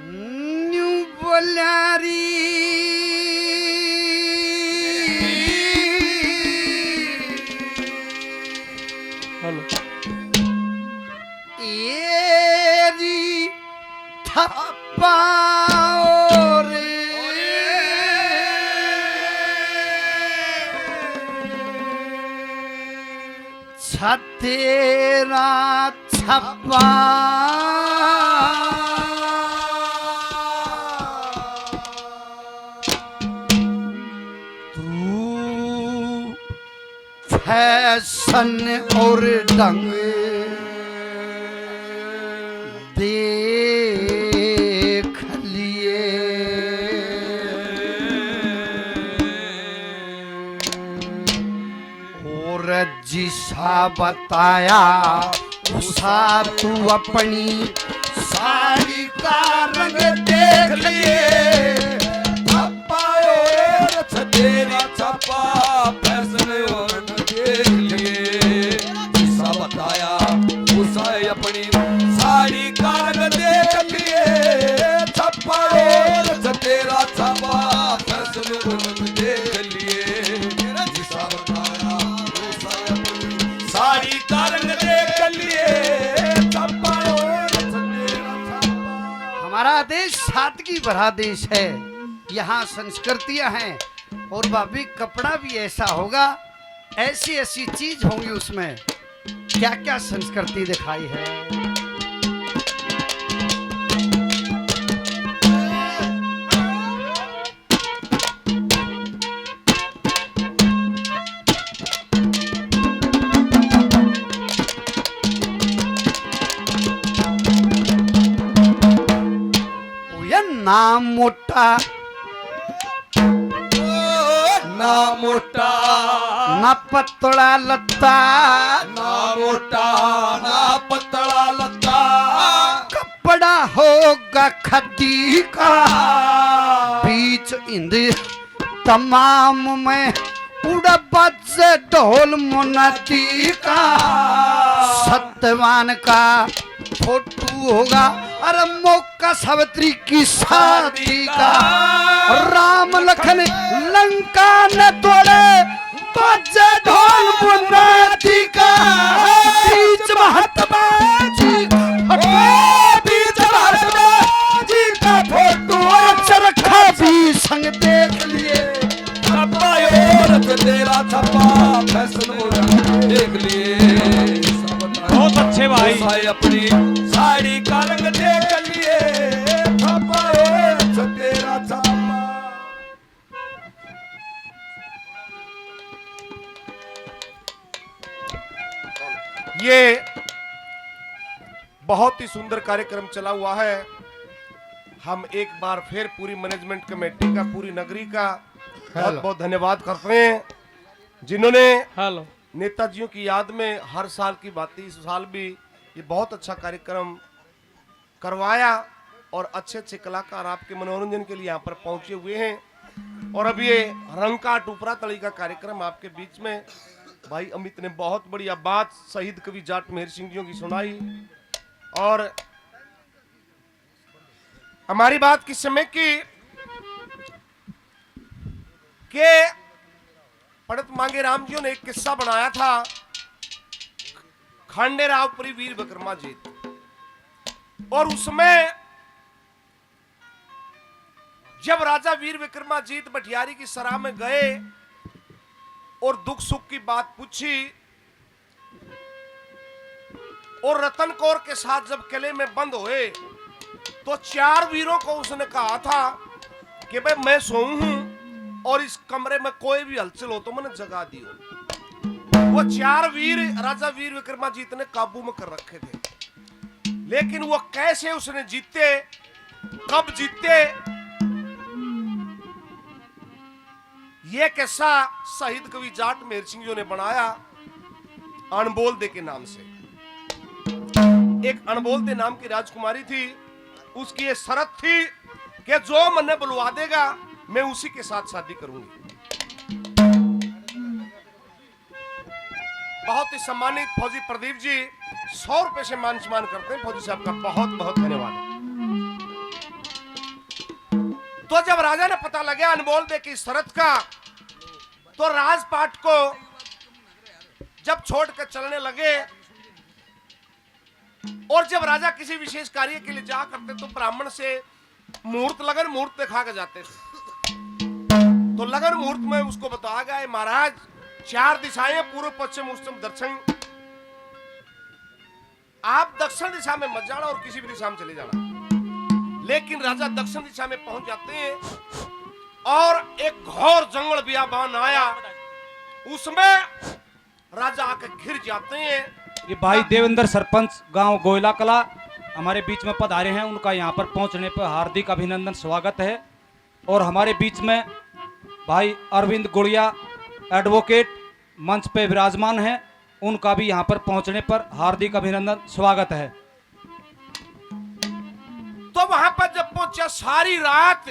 New बोल्यारी hello एरी थप्पा रे छतेरा छप्पा तू fashion और ढंग देख लिए और जिसा बताया उसा तू अपनी साड़ी का रंग देख लिए तेरा छपा फैशन और देख लिए जिसा बताया उसा अपनी साड़ी का रंग देख लिए छपा और तेरा छपा फैशन और देख लिए जिसा बताया उसा अपनी साड़ी का रंग देख लिए छपा और तेरा छपा। हमारा देश सादगी भरा देश है। यहाँ संस्कृतियां हैं और भाभी कपड़ा भी ऐसा होगा, ऐसी ऐसी चीज होंगी उसमें। क्या क्या संस्कृति दिखाई है। नाम मोटा ना मोटा ना पतला लत्ता ना मोटा ना पतला लत्ता कपड़ा होगा खद्दी का बीच इंद तमाम में उड़ा बज ढोल मुन्नती का सत्यवान का फोटो होगा अरे मौका सावित्री की शादी का राम लखन लंका ने तोड़े बजे ढोल मुन्नती का बीच महात्मा जी बीच महात्मा जी का फोटो चरखा भी संग देख लिए छप्पा और तेरा छप्पा फैशन देख लिए बहुत अच्छे भाई। अपनी साड़ी का रंग देख लिए छप्पा और तेरा छप्पा। ये बहुत ही सुंदर कार्यक्रम चला हुआ है। हम एक बार फिर पूरी मैनेजमेंट कमेटी का, पूरी नगरी का बहुत बहुत धन्यवाद करते हैं, जिन्होंने हेलो नेताजियों की याद में हर साल की बात इस साल भी ये बहुत अच्छा कार्यक्रम करवाया और अच्छे अच्छे कलाकार आपके मनोरंजन के लिए यहाँ पर पहुंचे हुए हैं। और अब ये रंग का टुपरा तली का कार्यक्रम आपके बीच में भाई अमित ने बहुत बढ़िया बात शहीद कवि जाट मेहर सिंह जी की सुनाई। और हमारी बात किस समय की के पंडित मांगे राम जी ने एक किस्सा बनाया था खांडे रावपुरी वीर विक्रमाजीत, और उसमें जब राजा वीर विक्रमाजीत बटियारी की सराह में गए और दुख सुख की बात पूछी और रतन कौर के साथ जब किले में बंद हुए तो 4 वीरों को उसने कहा था कि भाई मैं सोऊं हूं और इस कमरे में कोई भी हलचल हो तो मैंने जगा दियो। वो 4 वीर राजा वीर विक्रमाजीत ने काबू में कर रखे थे, लेकिन वो कैसे उसने जीते, कब जीते, ये किस्सा शहीद कवि जाट मेहर सिंह जी ने बनाया अनबोल दे के नाम से। एक अनबोल दे नाम की राजकुमारी थी, उसकी ये शर्त थी कि जो मन्ने बुलवा देगा मैं उसी के साथ शादी करूंगी। बहुत ही सम्मानित फौजी प्रदीप जी 100 रुपए से मान सम्मान करते हैं। फौजी साहब का बहुत बहुत धन्यवाद। तो जब राजा ने पता लगा अनमोल दे की शरत का, तो राजपाट को जब छोड़ कर चलने लगे, और जब राजा किसी विशेष कार्य के लिए जा करते तो ब्राह्मण से लगन मुहूर्त दिखा के जाते थे। तो लगन मुहूर्त में उसको बताया गया महाराज 4 दिशाएं पूर्व पश्चिम उत्तम दक्षिण, आप दक्षिण दिशा में मत जाना और किसी भी दिशा में चले जाना। लेकिन राजा दक्षिण दिशा में पहुंच जाते हैं और एक घोर जंगल बियाबान आया, उसमें राजा आके घिर जाते हैं। ये भाई देवेंद्र सरपंच गांव गोयला कला हमारे बीच में पधारे हैं, उनका यहाँ पर पहुंचने पर हार्दिक अभिनंदन स्वागत है। और हमारे बीच में भाई अरविंद गुड़िया एडवोकेट मंच पे विराजमान हैं, उनका भी यहाँ पर पहुंचने पर हार्दिक अभिनंदन स्वागत है। तो वहां पर जब पहुंचा, सारी रात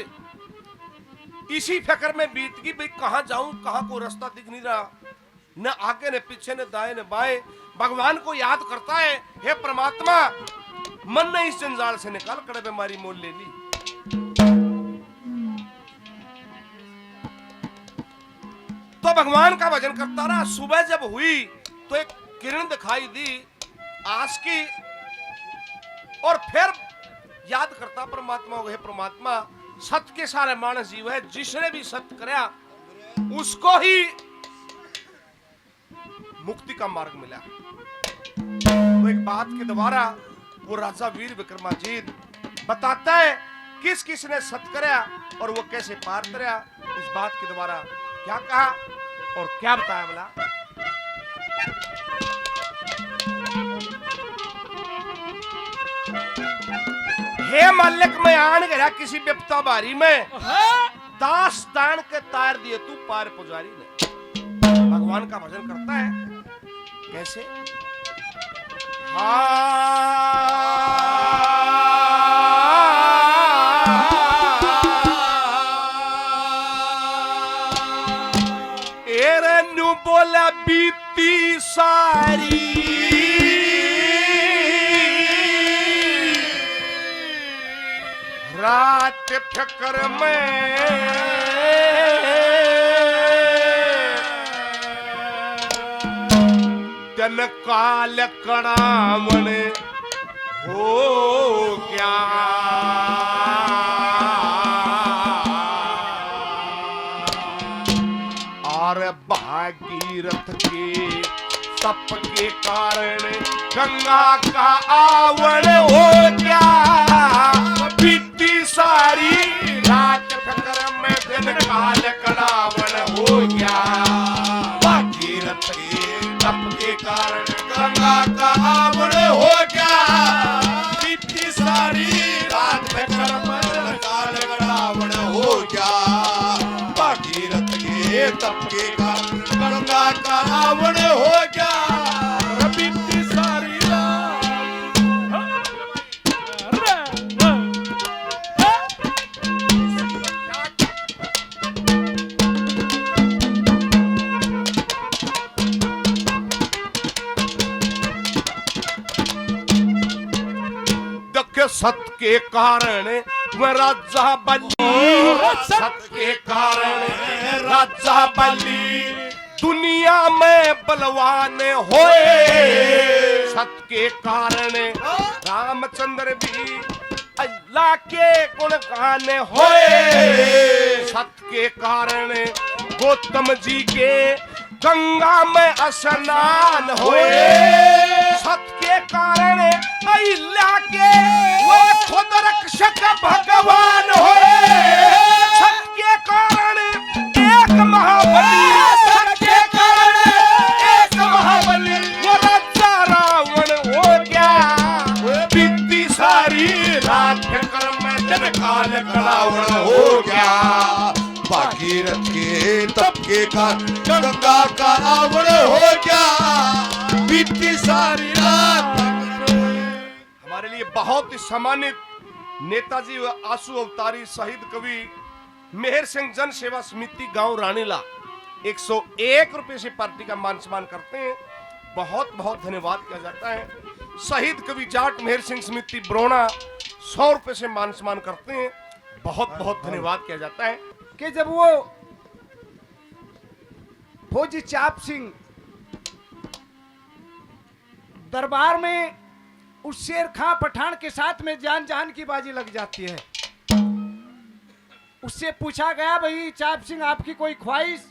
इसी फिक्र में बीत गई, भाई कहां जाऊं, कहां को रास्ता दिख नहीं रहा, न आगे न पीछे न दाएं न बाएं। भगवान को याद करता है, हे परमात्मा मन ने इस जंजाल से निकाल कर बीमारी मोल ले ली। तो भगवान का भजन करता रहा। सुबह जब हुई तो एक किरण दिखाई दी आस की, और फिर याद करता परमात्मा को, हे परमात्मा सत्य के सारे मानस जीव है, जिसने भी सत्य कराया उसको ही मुक्ति का मार्ग मिला। तो एक बात के द्वारा वो राजा वीर विक्रमाजीत बताता है किस किस ने सत्य कराया और वो कैसे पार कराया। इस बात के द्वारा क्या कहा और क्या बताया बोला। हे मालिक मैं आन गया किसी विपता बारी में, दास दान के तार दिए तू पार पुजारी ने। भगवान का भजन करता है कैसे, एरे न्यू बोला बीती सारी रात फिक्र में, दिन काल कड़ावन हो गया। और भागीरथ के तप के कारण गंगा का आवण हो गया। बीती सारी रात फिक्र में दिन काल कड़ावन हो गया। भागीरथ के तप के कारण गंगा का आवण हो गया। बीती सारी रात फिक्र में दिन काल कड़ावन हो गया। भागीरथ के तप के कारण गंगा का आवण हो गया। बीती सारी सत्य के कारण वह राजा बली, सत्य के कारण राजा बली दुनिया में बलवान होए। सत्य के कारण रामचंद्र भी अल्लाह के गुण गाने होए। सत्य के कारण गौतम जी के गंगा में स्नान होए। सत्य के कारण अहिल्या के वो खुद रक्षक भगवान होए। सत्य के कारण एक महाबली, सत्य के कारण एक महाबली वो राजा रावण हो गया। बीती सारी रात फिक्र में दिन काल कड़ावन हो गया। भागीरथ के तप के कारण गंगा का आवण हो गया। बीती सारी रात। हमारे लिए बहुत ही सम्मानित नेताजी व आंसू अवतारी शहीद कवि मेहर सिंह जन सेवा समिति गांव रानीला 101 रुपए से पार्टी का मान सम्मान करते हैं। बहुत बहुत धन्यवाद किया जाता है। शहीद कवि जाट मेहर सिंह समिति ब्रोना 100 रुपए से मान सम्मान करते हैं। बहुत बहुत धन्यवाद किया जाता है। कि जब वो फौजी चाप सिंह दरबार में उस शेर खां पठान के साथ में जान जान की बाजी लग जाती है, उससे पूछा गया, भाई चाप सिंह आपकी कोई ख्वाहिश?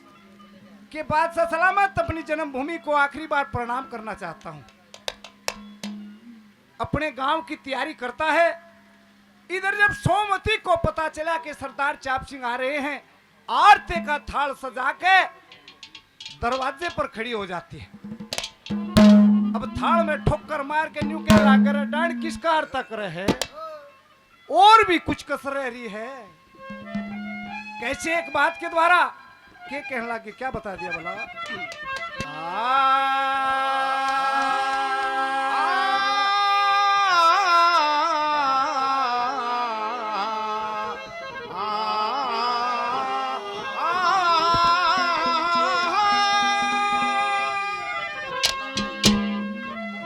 के बादशाह सलामत अपनी जन्मभूमि को आखिरी बार प्रणाम करना चाहता हूं। अपने गांव की तैयारी करता है। इधर जब सोमवती को पता चला कि सरदार चाप सिंह आ रहे हैं, आरती का थाल सजा के दरवाजे पर खड़ी हो जाती है। अब थाल में ठोकर मार के न्यू के लाकर डांड किसका अर्थ कर है, और भी कुछ कसर रही है। कैसे एक बात के द्वारा के कहने लगे, क्या बता दिया बोला,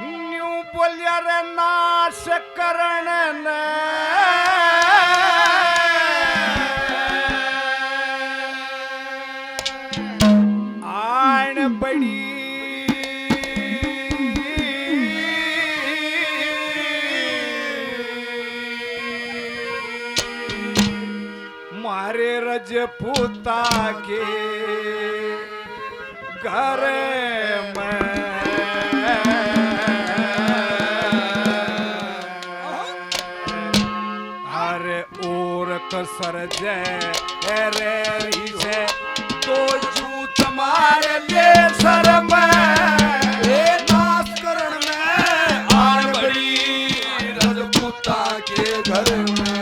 न्यू बोलिया रे नाश करण ने मारे रजपूता के घर में अरे और कसर जय रे से तो जूत मारे ले सर में नाश करण में आन बड़ी रजपूता के घर में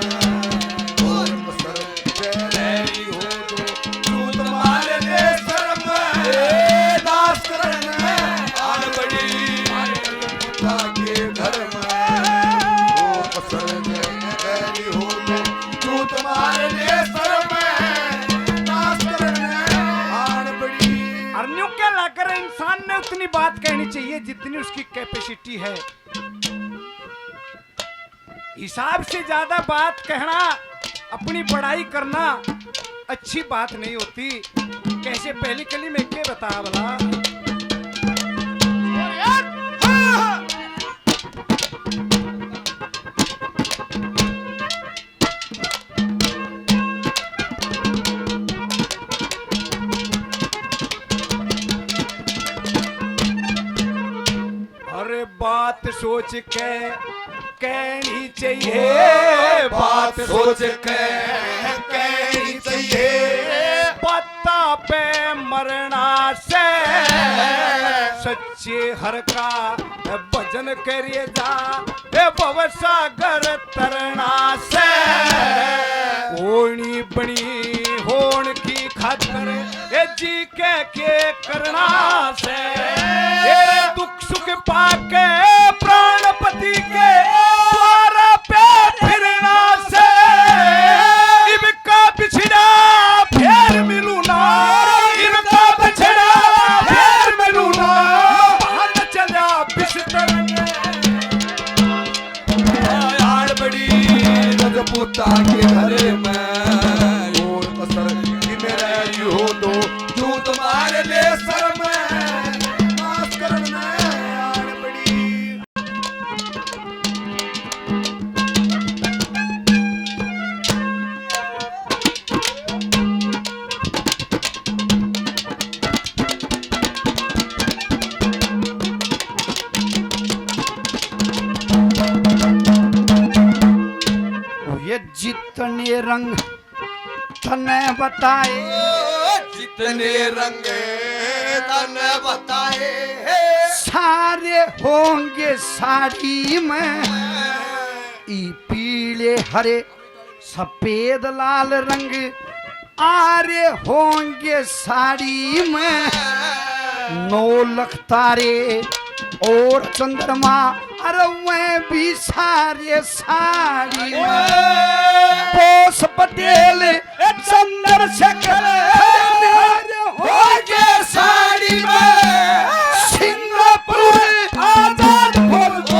इंसान ने उतनी बात कहनी चाहिए जितनी उसकी कैपेसिटी है। हिसाब से ज्यादा बात कहना, अपनी बड़ाई करना अच्छी बात नहीं होती। कैसे पहली कली में क्या बता बोला, बात सोच के कहनी चाहिए, बात सोच के कहनी चाहिए। पत्ता पे मरना से सच्चे हर का भजन करिए जा, भवसागर तरना से होनी बनी होन की खातर जी के करना से दुख सुख पाके प्राणपति के द्वारा पे फिरना से इनका बिछड़ा फिर मिलू ना, इनका बिछड़ा फिर मिलू ना, बाहर चला बिस्तर यार बड़ी रजपूता के घर में और असर कि मेरा हो तो जो तुम्हारे ले सर में नाश करना यार बड़ी। ये जितने रंग तने बताए, जितने रंग तने बताए, सारे होंगे साड़ी में, ई पीले हरे सफेद लाल रंग आरे होंगे साड़ी में। 9 लाख तारे और चंद्रमा अरे वह भी सारे साड़ी में। बोस पटेल चंद्रशेखर होंगे साड़ी में। सिंगापुर आजाद बोस,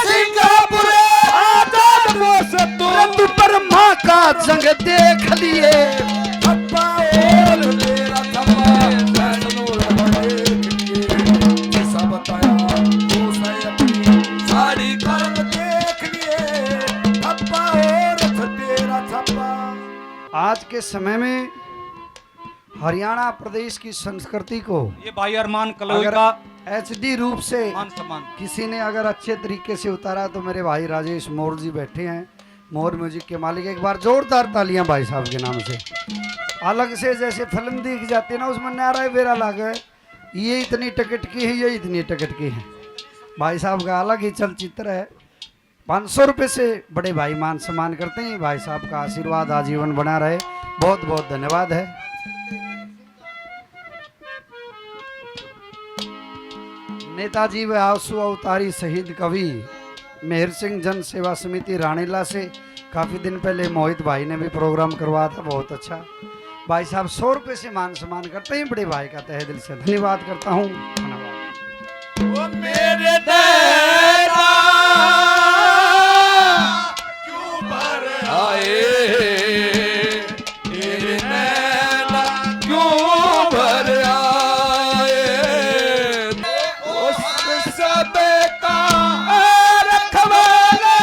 सिंगापुर आजाद बोस तुरंत ब्रह्मा का जंग देख लिए। थप्पा और मेरा थप्पा फैसलों देख लिए। जैसा बताया वो सही अपनी सारी कर्म देख लिए। थप्पा और तेरा थप्पा। आज के समय में हरियाणा प्रदेश की संस्कृति को ये भाई अरमान कलोई अगर का एचडी रूप से मान सम्मान। किसी ने अगर अच्छे तरीके से उतारा तो मेरे भाई राजेश मोर जी बैठे हैं, मोर म्यूजिक के मालिक। एक बार जोरदार तालियां भाई साहब के नाम से। अलग से जैसे फिल्म दिख जाती है ना, उसमें नारा बेरा लगा है, ये इतनी टिकट की है, ये इतनी टिकट की है। भाई साहब का अलग ही चलचित्र है। 500 रुपये से बड़े भाई मान सम्मान करते हैं। भाई साहब का आशीर्वाद आजीवन बना रहे। बहुत बहुत धन्यवाद है। नेताजी व आंसू अवतारी शहीद कवि मेहर सिंह जन सेवा समिति रानीला से काफ़ी दिन पहले मोहित भाई ने भी प्रोग्राम करवाया था, बहुत अच्छा। भाई साहब 100 रुपये से मान सम्मान करते हैं। बड़े भाई का तहे दिल से धन्यवाद करता हूँ। धन्यवाद। वो मेरे नैना क्यों भर आए। मेरे नैना क्यों भर आए। उस सब का रखवाला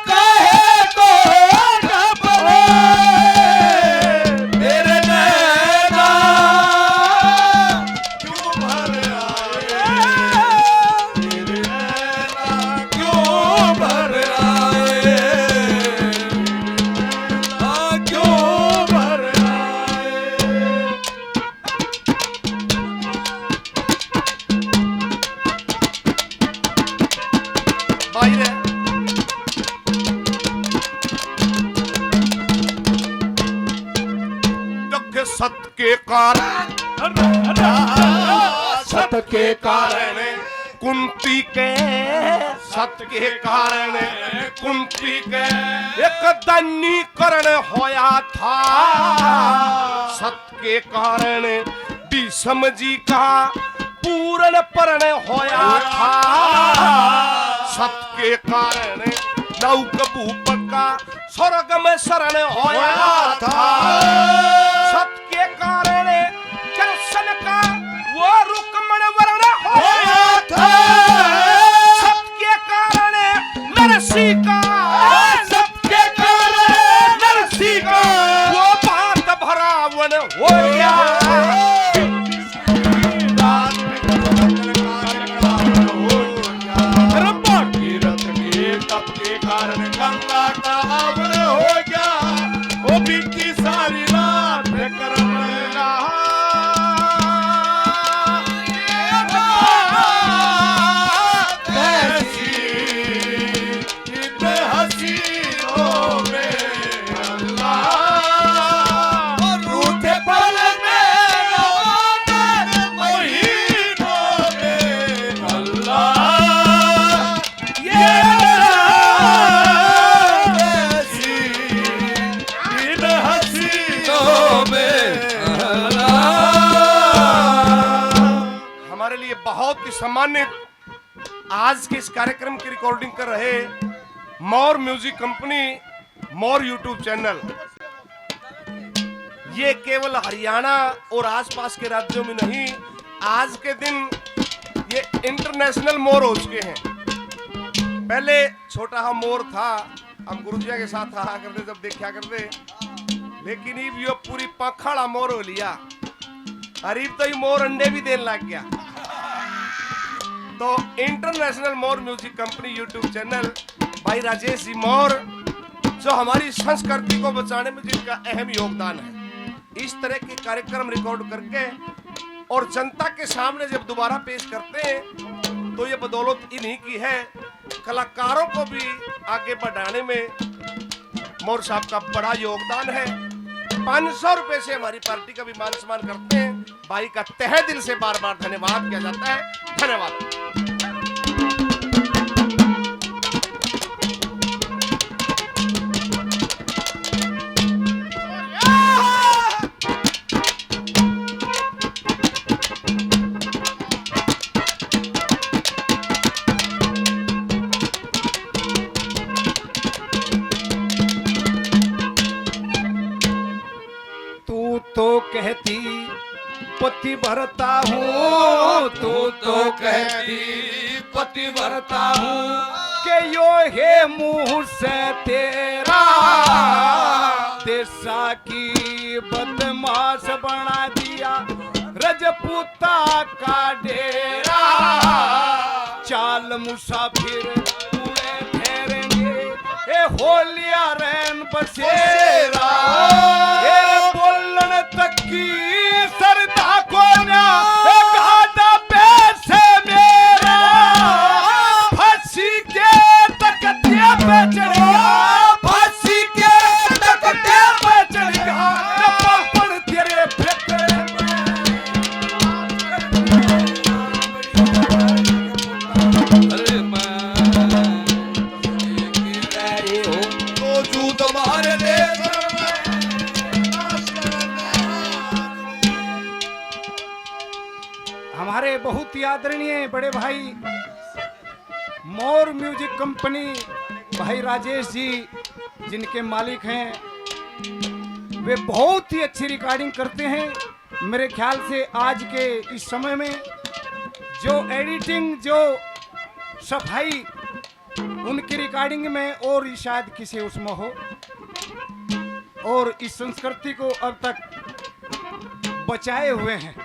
कहे तो न पड़े। मेरे नैना क्यों भर आए। मेरे नैना क्यों भर आए। क्यों भर आए। भाई रे दुख सत के कारण सत के कारण कुंती के सत के कारण कुंती के एक दन्नीकरण होया था। सत के कारण विषम जी का पूर्ण परण होया था। सत के कारण नौक भूप का स्वर्ग में शरण होया था। सत के कारण कृष्ण का वो रुक्मण वर्ण होया था। सत के कारण नरसी का सत के कारण नरसी का वो बात भरावन हो गया। तप के कारण गंगा का आवन हो गया। वो बीती सारी रात करम रहा। ऐसी इन हसीनों में अल्लाह रूठे पल में महीनों में अल्लाह हमारे लिए बहुत ही सम्मानित आज के इस कार्यक्रम की रिकॉर्डिंग कर रहे मोर म्यूजिक कंपनी, मोर यूट्यूब चैनल। ये केवल हरियाणा और आसपास के राज्यों में नहीं, आज के दिन ये इंटरनेशनल मोर हो चुके हैं। पहले छोटा हम मोर था, हम गुरुजिया के साथ रहा करते, जब देखा करते, लेकिन ये पूरी पंखाड़ा मोर हो लिया। अरीब तो ये मोर अंडे भी देने लग गया। तो इंटरनेशनल मोर म्यूजिक कंपनी यूट्यूब चैनल भाई राजेश जी मोर, जो हमारी संस्कृति को बचाने में जिनका अहम योगदान है, इस तरह के कार्यक्रम रिकॉर्ड करके और जनता के सामने जब दोबारा पेश करते हैं तो ये बदौलत इन्हीं की है। कलाकारों को भी आगे बढ़ाने में मोर साहब का बड़ा योगदान है। 500 रुपए से हमारी पार्टी का भी मान सम्मान करते हैं। भाई का तहे दिल से बार बार धन्यवाद किया जाता है। धन्यवाद। तो कहती पति भरता हूँ, तू तो कहती पति भरता हूँ, के यो है मुंह से तेरा देशा की बदमाश बना दिया रजपूता का डेरा। चाल मुसाफिर उड़े ठहरेंगे ए होलिया रैन बसेरा। ए बोलन तक की सरदा को ना एक आधा पैसे मेरा फांसी के तकते पे चढ़ेगा, फांसी के तकते पे चढ़ेगा पापड़ तेरे फेंकड़े तो जू तुम्हारे देश हमारे बहुत ही आदरणीय बड़े भाई मोर म्यूजिक कंपनी भाई राजेश जी जिनके मालिक हैं, वे बहुत ही अच्छी रिकॉर्डिंग करते हैं। मेरे ख्याल से आज के इस समय में जो एडिटिंग जो सफाई उनकी रिकॉर्डिंग में और शायद किसी उसमें हो, और इस संस्कृति को अब तक बचाए हुए हैं।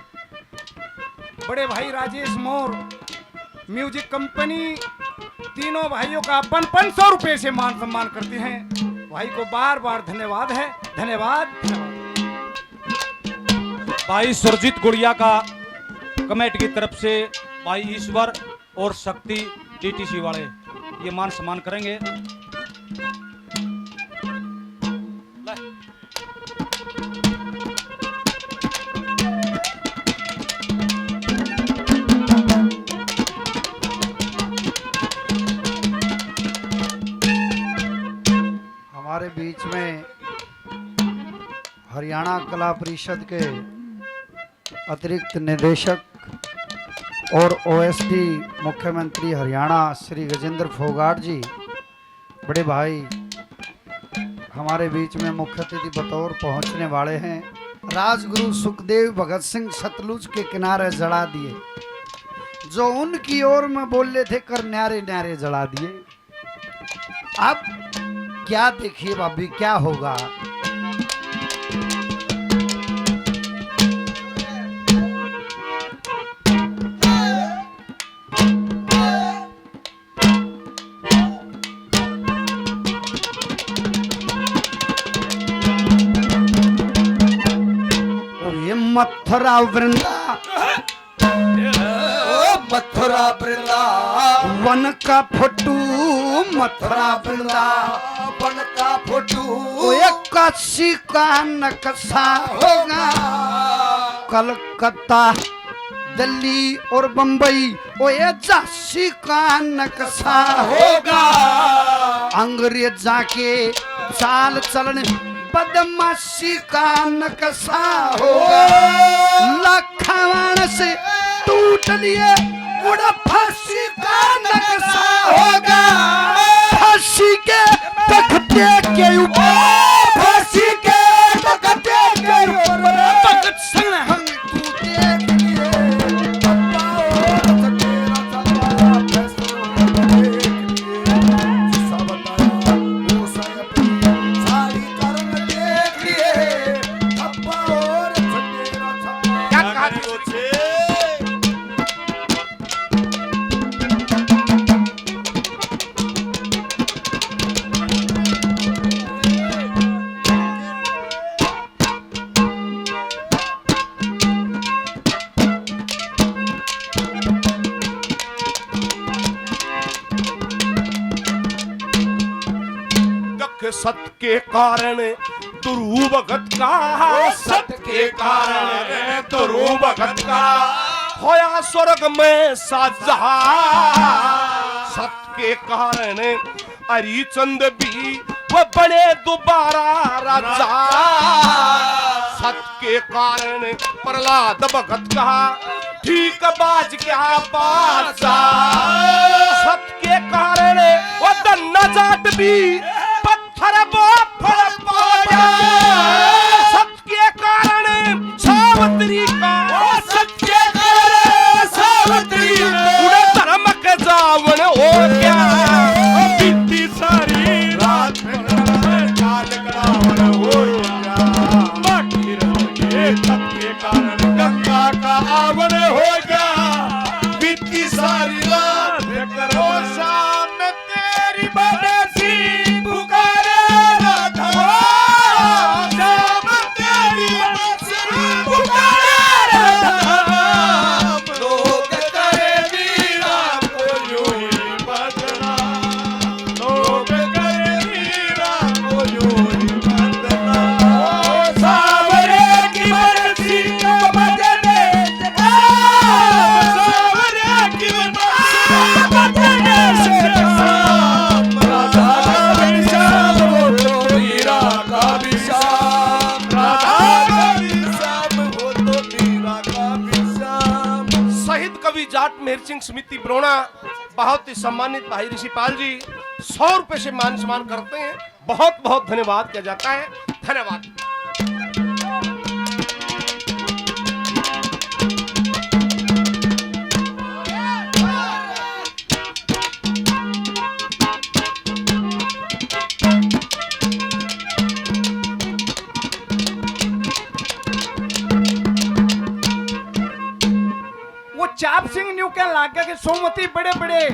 बड़े भाई राजेश मोर म्यूजिक कंपनी तीनों भाइयों का 500 रुपए से मान सम्मान करते हैं। भाई को बार बार धन्यवाद है, धन्यवाद धन्यवाद। भाई सुरजीत गुड़िया का कमेटी की तरफ से भाई ईश्वर और शक्ति डीटीसी वाले ये मान सम्मान करेंगे। हमारे बीच में हरियाणा कला परिषद के अतिरिक्त निदेशक और ओएसडी मुख्यमंत्री हरियाणा श्री गजेंद्र फोगाट जी, बड़े भाई हमारे बीच में मुख्य अतिथि बतौर पहुंचने वाले हैं। राजगुरु सुखदेव भगत सिंह सतलुज के किनारे जला दिए, जो उनकी ओर में बोले थे कर न्यारे न्यारे जला दिए। अब क्या देखिए भाभी क्या होगा। और ये मथुरा वृंदा मथुरा वृंदा वन का फोटू, मथुरा वृंदा वन का फोटू वो एक काशी का नक्शा होगा। कलकत्ता दिल्ली और बंबई वो ये झांसी का नक्शा होगा। अंग्रेजा के चाल चलन बदमाशी का नक्शा होगा। लखवान से टूट लिए उड़ा फांसी का नक्शा होगा। फांसी के तख्ते के ऊपर, फांसी के तख्ते के ऊपर भगत सिंह हम तू देख लिए। क्या कहानी छे? सत के कारण तुरु भगत का, सत के कारण तुरु भगत का होया स्वर्ग में साजहा। सत के कारण हरिचंद भी वो बने दोबारा राजा। सत के कारण प्रहलाद भगत का ठीक बाज गया बादशाह। सत के कारण वो दन्ना जाट भी पत्थर पाया। सत के कारण तू ही बंदना सावरे की बरसी को बजने सावरे की बरसी को बजने से शाम राधा का भी शाम हो तो मीरा का भी शाम राधा का भी शाम हो तो मीरा का भी शाम। शहीद कवि जाट मेहर सिंह समिति ब्रोणा बहुत ही सम्मानित भाई ऋषिपाल जी 100 रुपए से मान सम्मान करते हैं। बहुत बहुत धन्यवाद किया जाता है। धन्यवाद। वो चाप सिंह न्यू क्या लाग गया कि सोमवती बड़े बड़े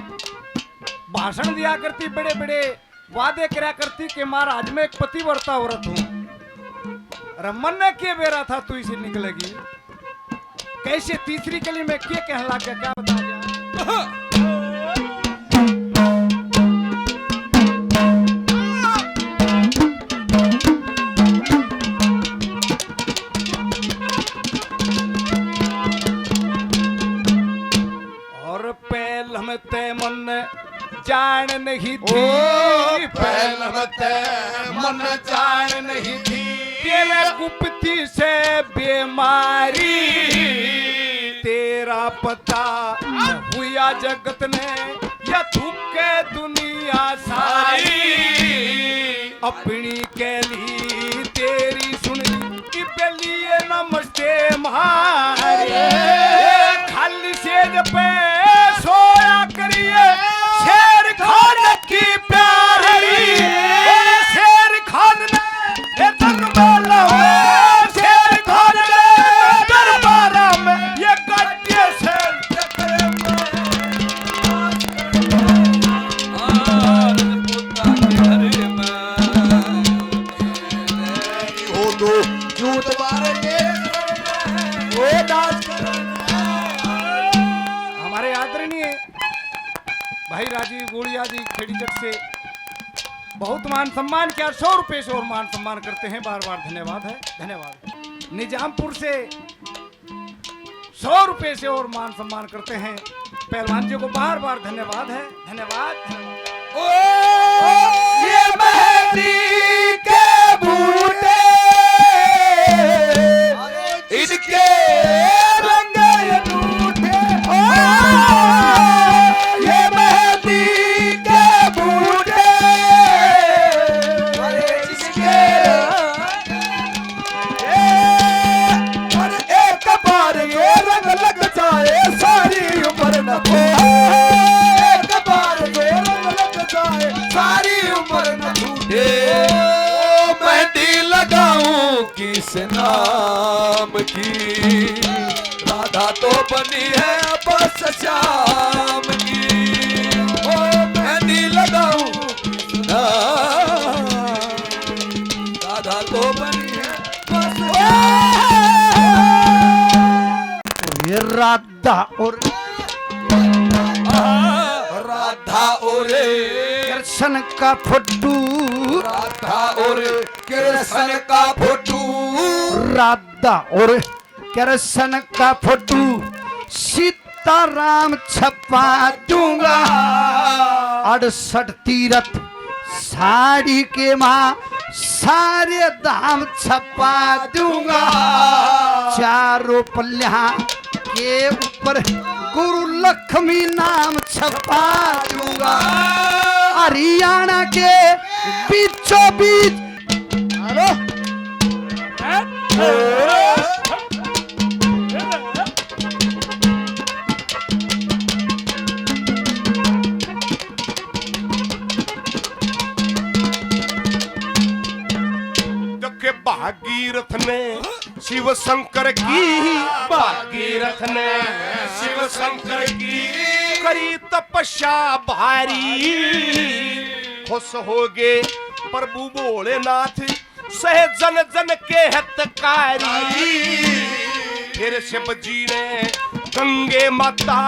भाषण दिया करती, बड़े बड़े वादे करा करती कि महाराज मैं एक पतिव्रता औरत हूं। रमन ने क्या बेरा था तू इसे निकलेगी कैसे? तीसरी कली में क्या कहने लग गया, क्या बता दिया? और पहल हम ते मन जान नहीं थी, पहल मते मन जान नहीं थी तेरे गुप्ती से बीमारी तेरा पता हुआ जगत ने या थूके दुनिया सारी अपनी कैली तेरी सुन लिए नमस्ते मारे खाली सेज पे सोया करिए शेर खान की प्यारी शेर खान ने दरबारा में शेर खान ने दरबारा में ये गड्ढे से हो तो क्यों तुम्हारे वो डांस हमारे आदरणीय भाई राजीव गोड़िया जी खेड़ीचट से बहुत मान सम्मान किया। 100 रुपए से और मान सम्मान करते हैं। बार बार धन्यवाद है, धन्यवाद। निजामपुर से 100 रुपए से और मान सम्मान करते हैं पहलवान जी को बार बार धन्यवाद है, धन्यवाद, धन्यवाद। ये मेहंदी के बूटे इनके रंग अनूठे ये मेहंदी के बूटे इसके और एक बार ये रंग लग जाए सारी उम्र न एक बार ये रंग लग जाए सारी उम्र न छूटे मेहंदी लगाऊं किस नाम की राधा तो बनी है बस श्याम की ओ मेहंदी लगाऊं किस नाम राधा तो बनी है बस ये राधा और राधा ओरे कृष्ण का फोटू राधा और कृष्ण का फोटू राधा और कृष्ण का फोटू सीताराम छपा दूंगा 68 तीरथ साड़ी के माँ सारे दाम छपा दूंगा। चारों पल्ला के ऊपर गुरु लक्ष्मी नाम छपा दूंगा। हरियाणा के बीचों बीच के भागीरथ ने शिव शंकर की भागीरथ ने शिव शंकर की करी तपस्या भारी खुश हो गए प्रभु भोलेनाथ सहे जन जन के हितकारी। फिर शिव जी ने गंगे माता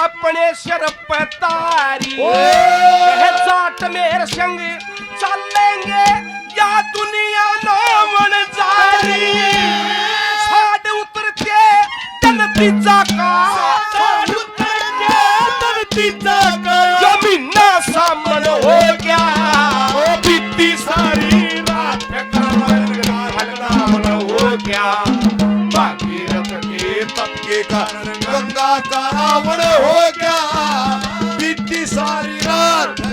अपने सिर पे तारी जाट मेरे संग चलेंगे या तीजा का जमीना सामन हो गया बीती सारी रात का हो गया भागीरथ के तप के कारण गंगा का रावण हो गया बीती सारी रात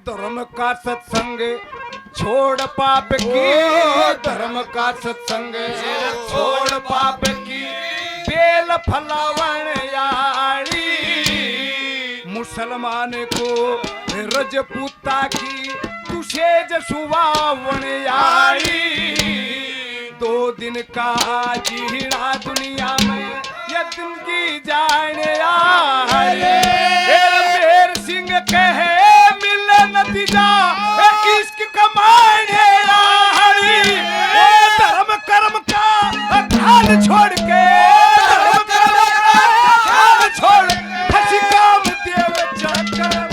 धर्म का सत्संग छोड़ पाप की धर्म का सत्संग छोड़ पाप की बेल फलावण यारी मुसलमान को रजपूता की तुझे जसुवावण यारी 2 दिन का जीना दुनिया में ये जिंदगी जाने मेर सिंह कहे नतीजा इश्क कमाने धर्म कर्म का ख्याल छोड़ के धर्म कर्म का ख्याल छोड़ हसी काम देव चक्कर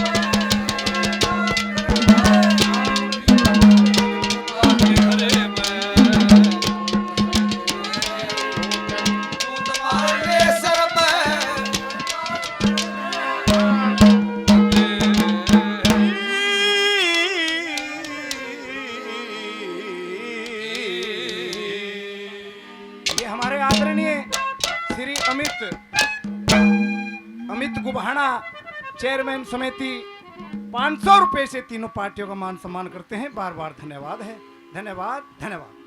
श्री अमित गुभाना चेयरमैन समिति 500 रुपए से तीनों पार्टियों का मान सम्मान करते हैं। बार बार धन्यवाद है। धन्यवाद धन्यवाद।